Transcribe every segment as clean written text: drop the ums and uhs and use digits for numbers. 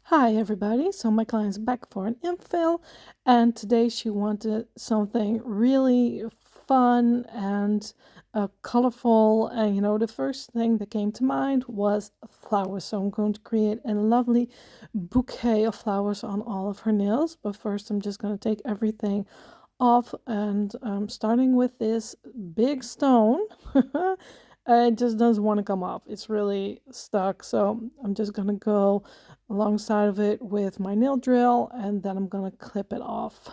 Hi everybody, so my client's back for an infill, and today she wanted something really fun and colorful, and the first thing that came to mind was flowers. So I'm going to create a lovely bouquet of flowers on all of her nails, but first I'm just going to take everything off, and starting with this big stone. It just doesn't want to come off. It's really stuck, so I'm just gonna go alongside of it with my nail drill, and then I'm gonna clip it off.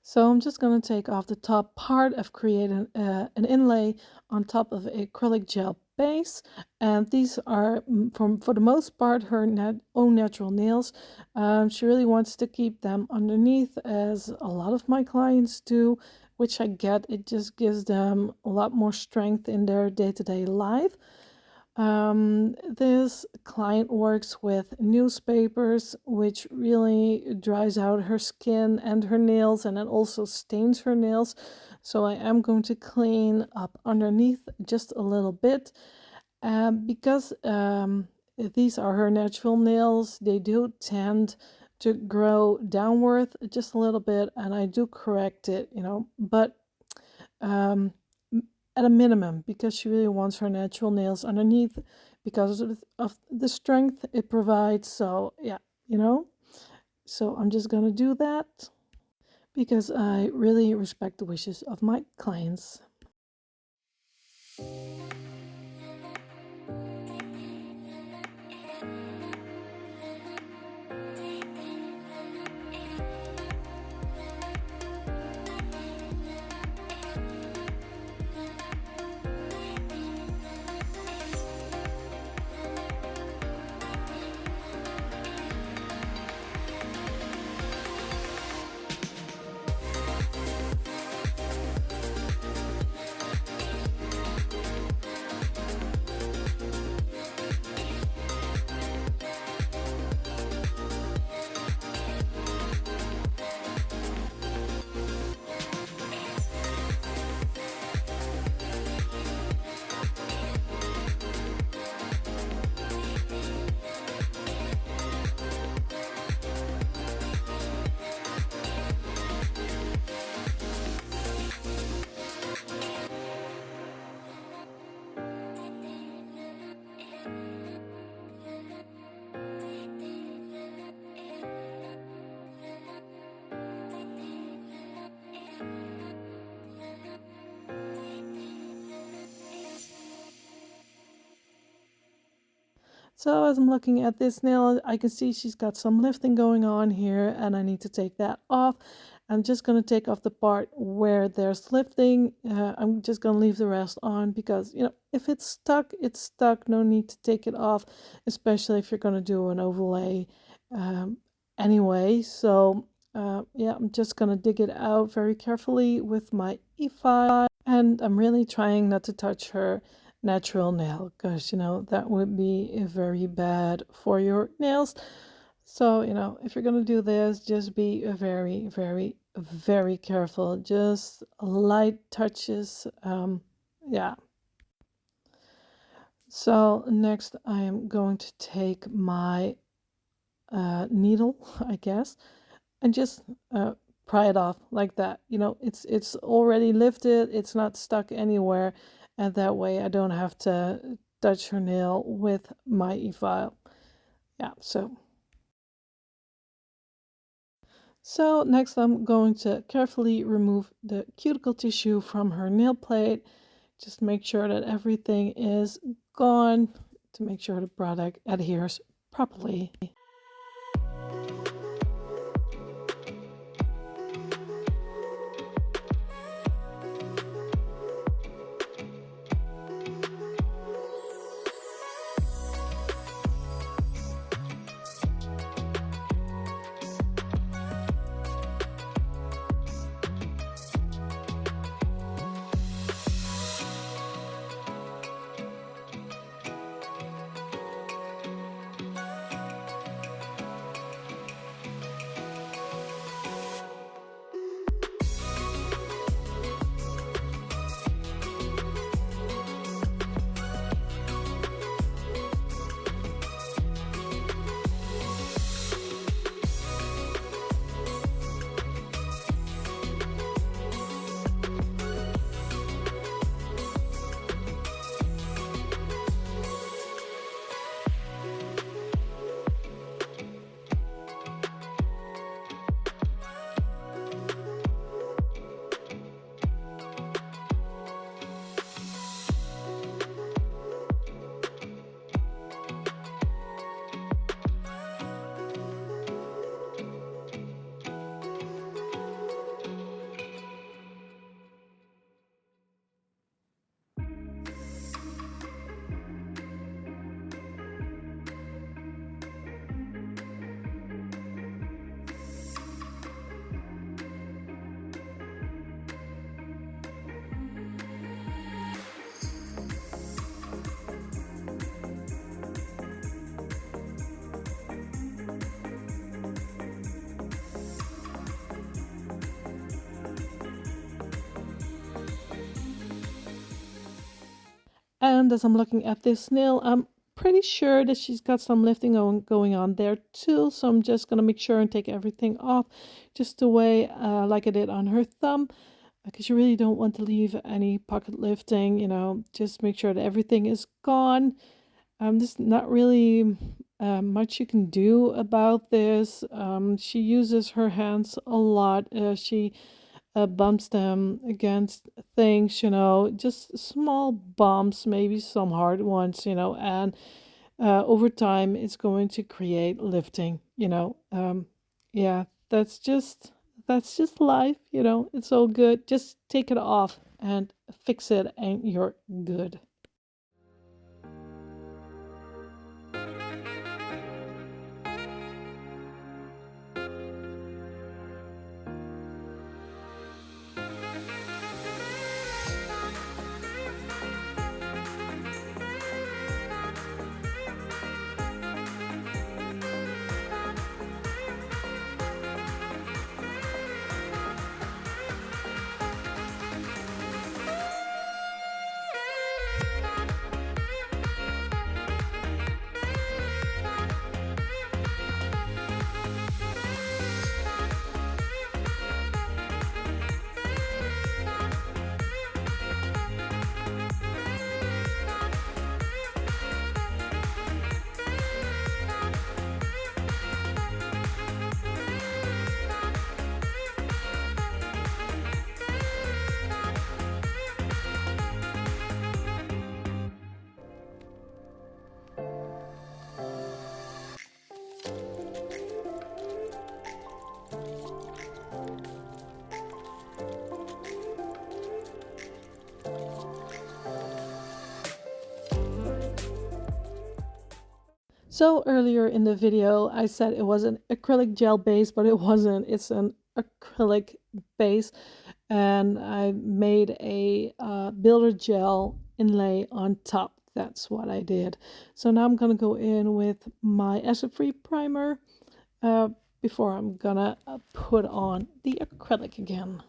So I'm just going to take off the top part. I've created an inlay on top of acrylic gel base, and these are for the most part her own natural nails. She really wants to keep them underneath, as a lot of my clients do, which I get. It just gives them a lot more strength in their day-to-day life. This client works with newspapers, which really dries out her skin and her nails, and it also stains her nails. So I am going to clean up underneath just a little bit. Because these are her natural nails, they do tend to grow downward just a little bit, and I do correct it, but um, at a minimum, because she really wants her natural nails underneath because of the strength it provides. So yeah, so I'm just gonna do that because I really respect the wishes of my clients. So as I'm looking at this nail, I can see she's got some lifting going on here, and I need to take that off. I'm just going to take off the part where there's lifting. I'm just going to leave the rest on because, if it's stuck, it's stuck. No need to take it off, especially if you're going to do an overlay anyway. So yeah, I'm just going to dig it out very carefully with my e-file, and I'm really trying not to touch her natural nail because that would be very bad for your nails. So if you're gonna do this, just be very, very, very careful. Just light touches. Yeah. So next I am going to take my needle, I guess, and just pry it off like that. It's already lifted, it's not stuck anywhere, and that way I don't have to touch her nail with my e-file. Yeah, so next I'm going to carefully remove the cuticle tissue from her nail plate. Just make sure that everything is gone. to make sure the product adheres properly. And as I'm looking at this nail, I'm pretty sure that she's got some lifting going on there too. So I'm just going to make sure and take everything off just the way like I did on her thumb, because you really don't want to leave any pocket lifting, you know, just make sure that everything is gone. There's not really much you can do about this. She uses her hands a lot. She bumps them against things, you know, just small bumps, maybe some hard ones, you know, and over time it's going to create lifting, you know. Yeah, that's just life, you know. It's all good. Just take it off and fix it and you're good. So earlier in the video, I said it was an acrylic gel base, but it wasn't. It's an acrylic base, and I made a builder gel inlay on top. That's what I did. So now I'm gonna go in with my acid-free primer before I'm gonna put on the acrylic again.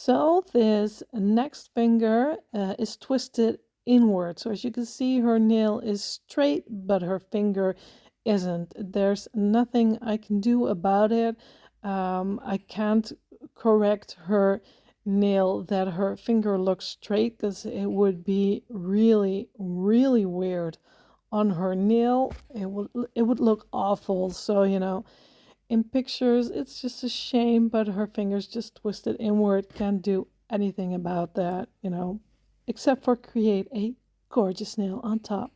So this next finger is twisted inward. So as you can see, her nail is straight, but her finger isn't. There's nothing I can do about it. I can't correct her nail that her finger looks straight because it would be really, really weird on her nail. It would look awful. So, you know, in pictures it's just a shame, but her fingers just twisted inward. Can't do anything about that, you know, except for create a gorgeous nail on top.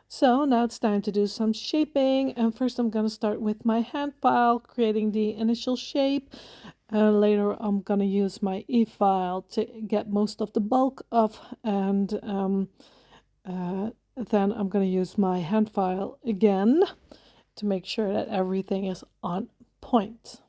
So now it's time to do some shaping, and first I'm going to start with my hand file, creating the initial shape. Later I'm going to use my e-file to get most of the bulk of, and then I'm going to use my hand file again to make sure that everything is on point.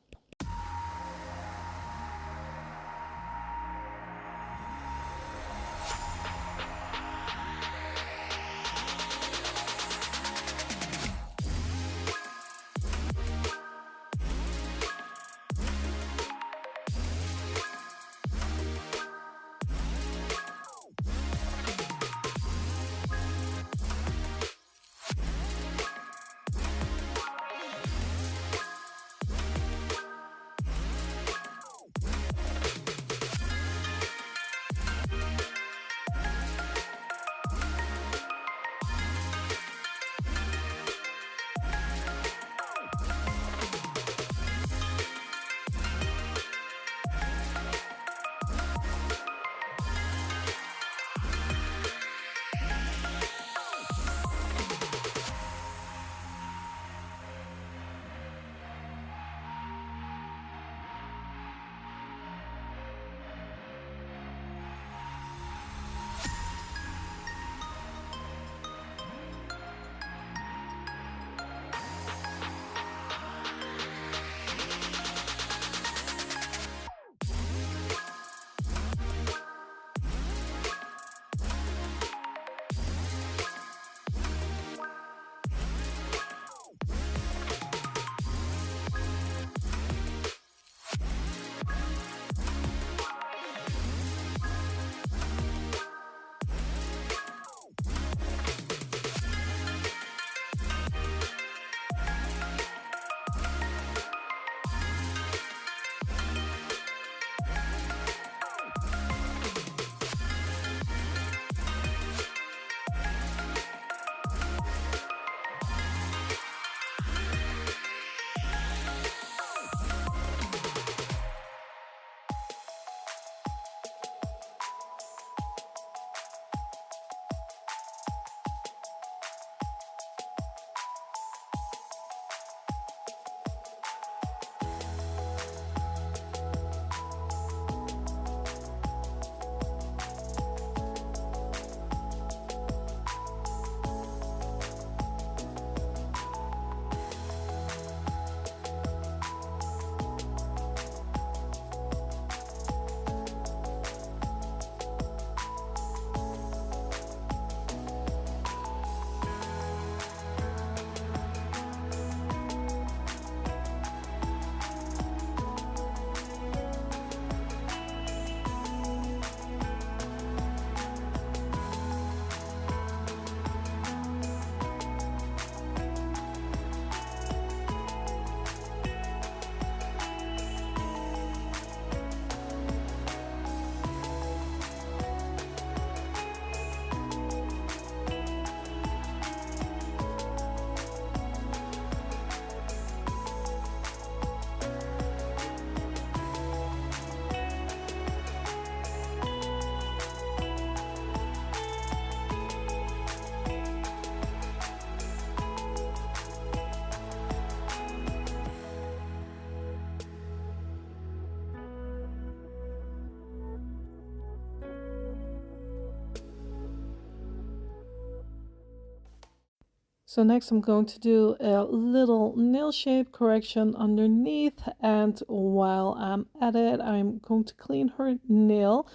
So next I'm going to do a little nail shape correction underneath, and while I'm at it, I'm going to clean her nail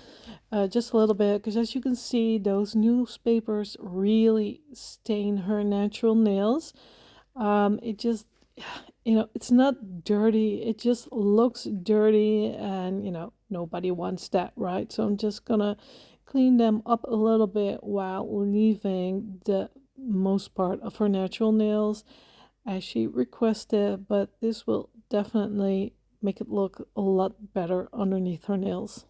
just a little bit, because as you can see, those newspapers really stain her natural nails. It just, it's not dirty, it just looks dirty, and nobody wants that, right? So I'm just gonna clean them up a little bit while leaving the most part of her natural nails as she requested, but this will definitely make it look a lot better underneath her nails.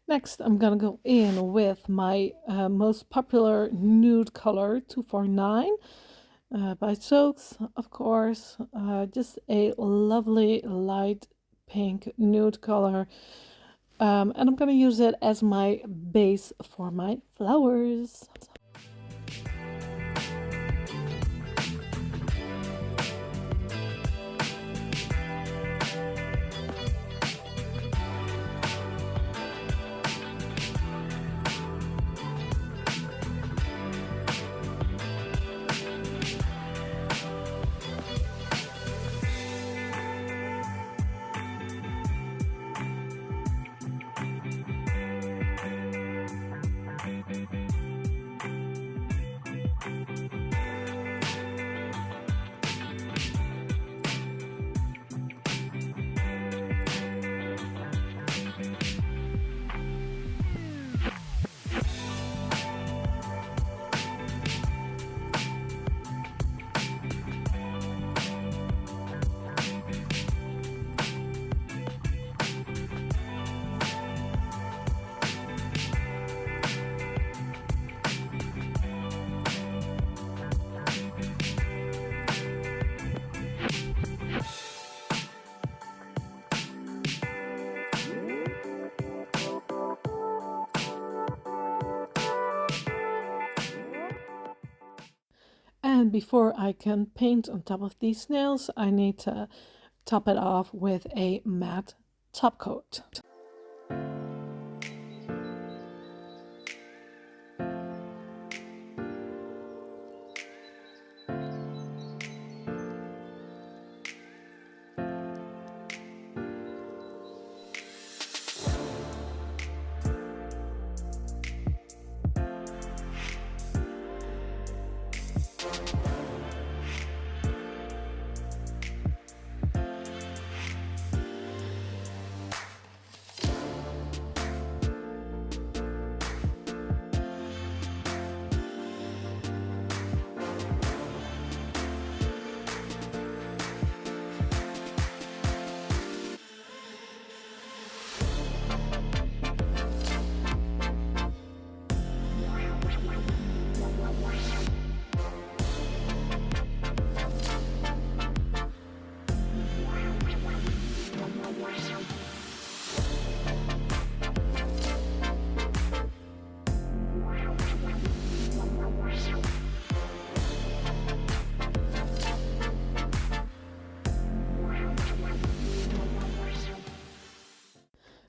Next, I'm gonna go in with my most popular nude color, 249, by Soakz, of course. Just a lovely light pink nude color. And I'm gonna use it as my base for my flowers. And before I can paint on top of these nails, I need to top it off with a matte top coat.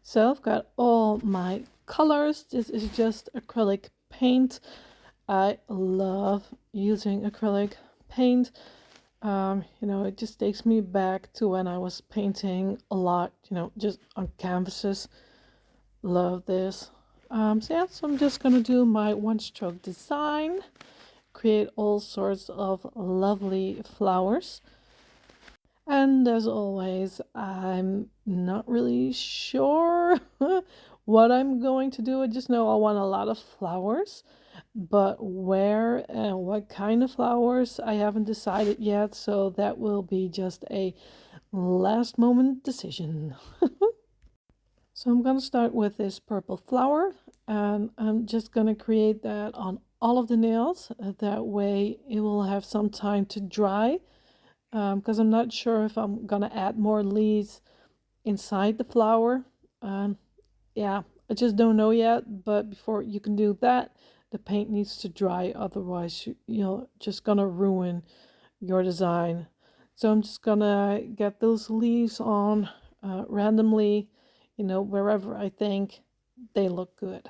So I've got all my colors. This is just acrylic paint. I love using acrylic paint. It just takes me back to when I was painting a lot, just on canvases. Love this. So I'm just gonna do my one stroke design, create all sorts of lovely flowers. And as always, I'm not really sure what I'm going to do. I just know I want a lot of flowers, but where and what kind of flowers I haven't decided yet. So that will be just a last moment decision. So I'm going to start with this purple flower, and I'm just going to create that on all of the nails. That way it will have some time to dry, because I'm not sure if I'm going to add more leaves inside the flower. Yeah, I just don't know yet, but before you can do that, the paint needs to dry, otherwise you're just gonna ruin your design. So I'm just gonna get those leaves on randomly, wherever I think they look good.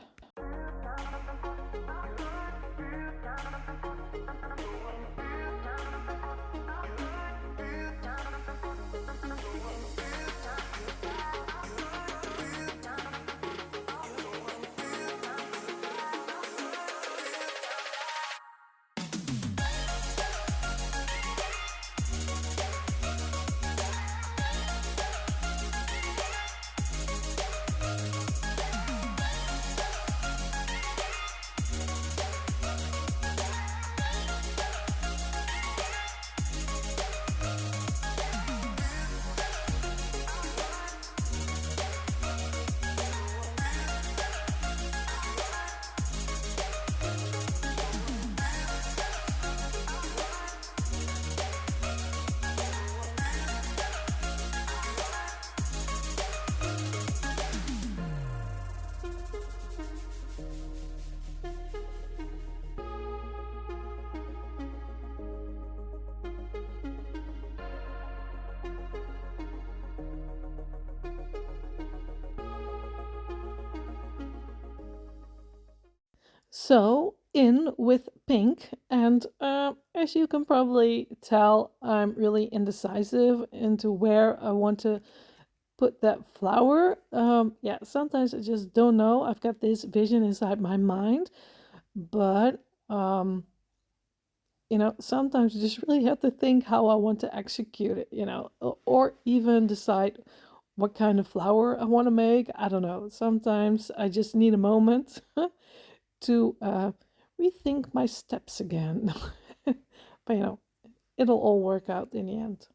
So in with pink, and as you can probably tell, I'm really indecisive into where I want to put that flower. Yeah, sometimes I just don't know. I've got this vision inside my mind, but sometimes you just really have to think how I want to execute it, or even decide what kind of flower I want to make. I don't know. Sometimes I just need a moment to rethink my steps again. But it'll all work out in the end.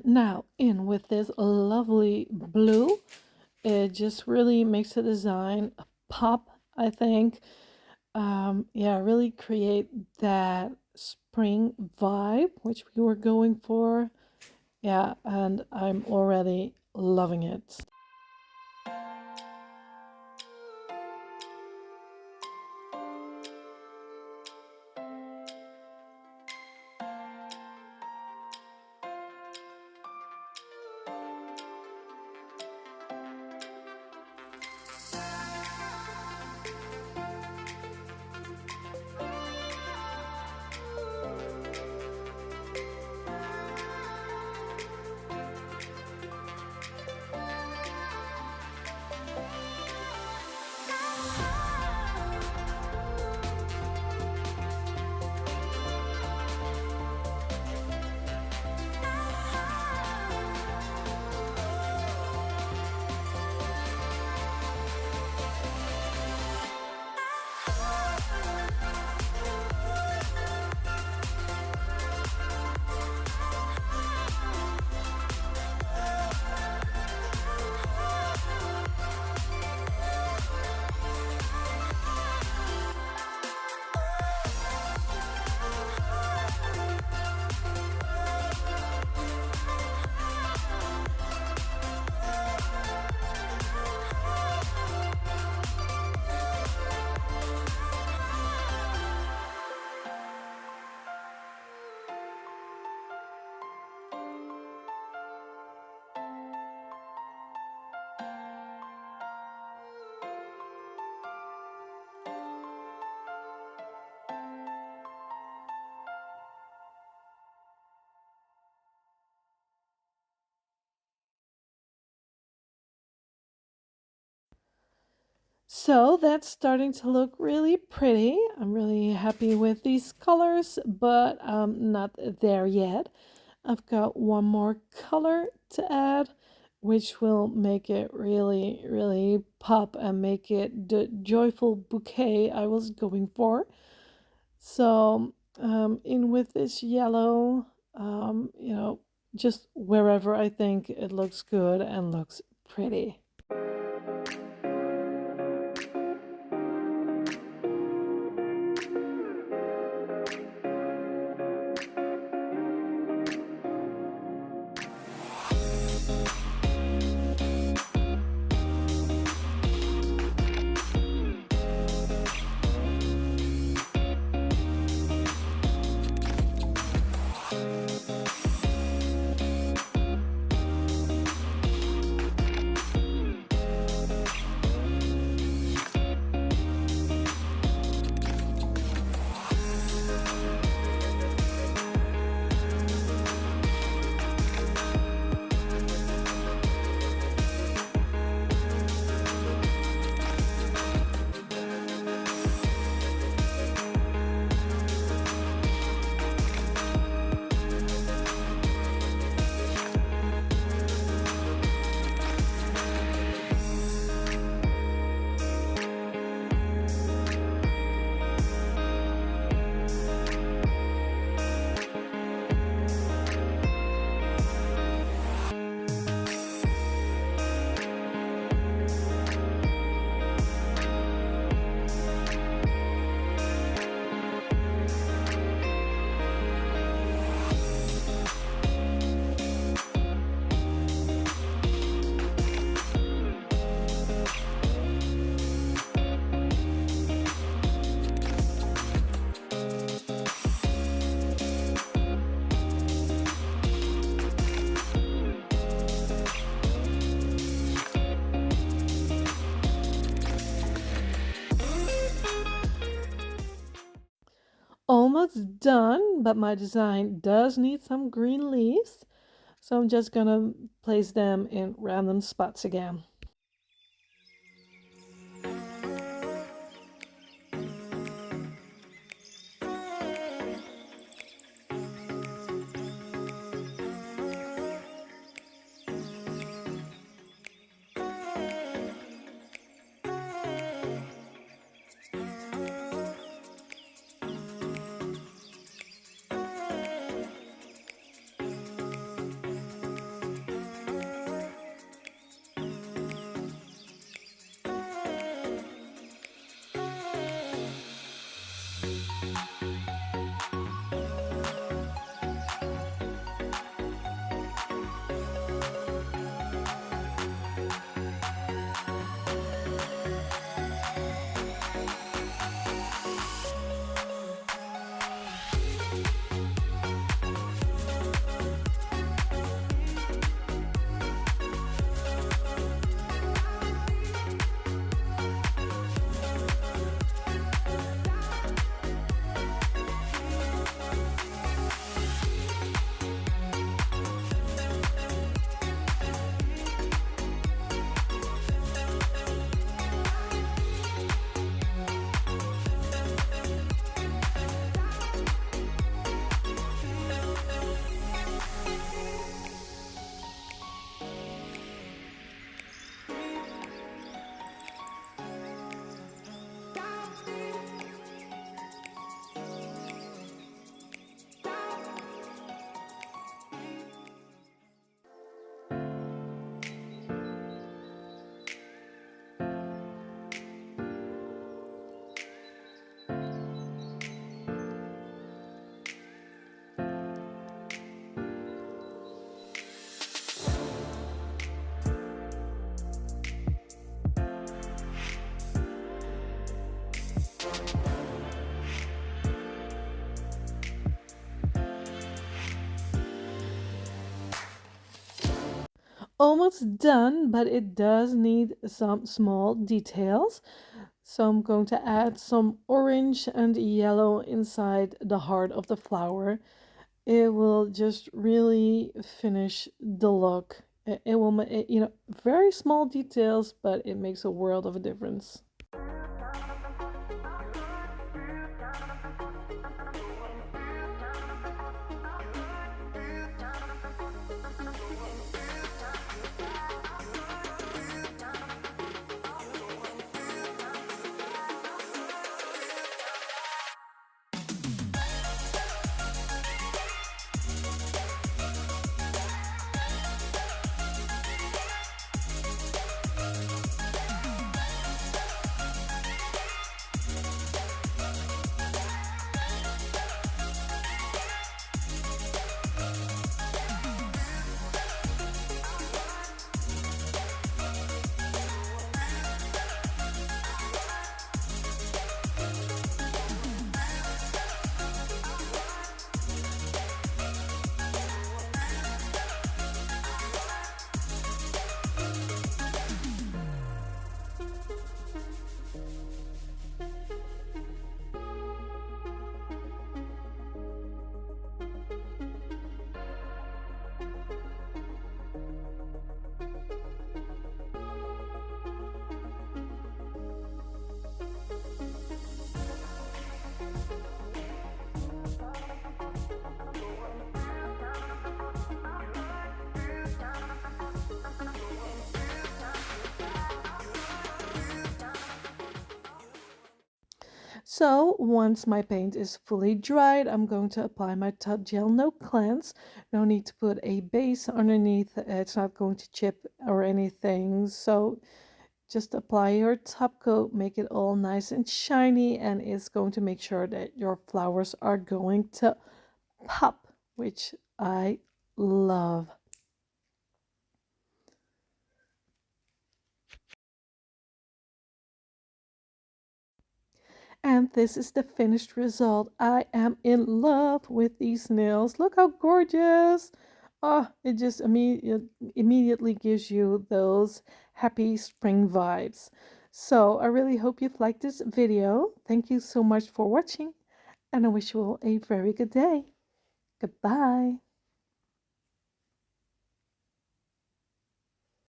And now in with this lovely blue. It just really makes the design pop, I think. Yeah, really create that spring vibe, which we were going for. Yeah, and I'm already loving it. So that's starting to look really pretty. I'm really happy with these colors, but I'm not there yet. I've got one more color to add, which will make it really, really pop and make it the joyful bouquet I was going for. So in with this yellow, just wherever I think it looks good and looks pretty. Almost done, but my design does need some green leaves. So I'm just gonna place them in random spots again. almost done, but it does need some small details. So I'm going to add some orange and yellow inside the heart of the flower. It will just really finish the look. It will, very small details, but it makes a world of a difference. So once my paint is fully dried, I'm going to apply my top gel no cleanse. No need to put a base underneath. It's not going to chip or anything. So just apply your top coat, make it all nice and shiny, and it's going to make sure that your flowers are going to pop, which I love. And this is the finished result. I am in love with these nails. Look how gorgeous. Oh, it just immediately gives you those happy spring vibes. So I really hope you've liked this video. Thank you so much for watching, and I wish you all a very good day. Goodbye.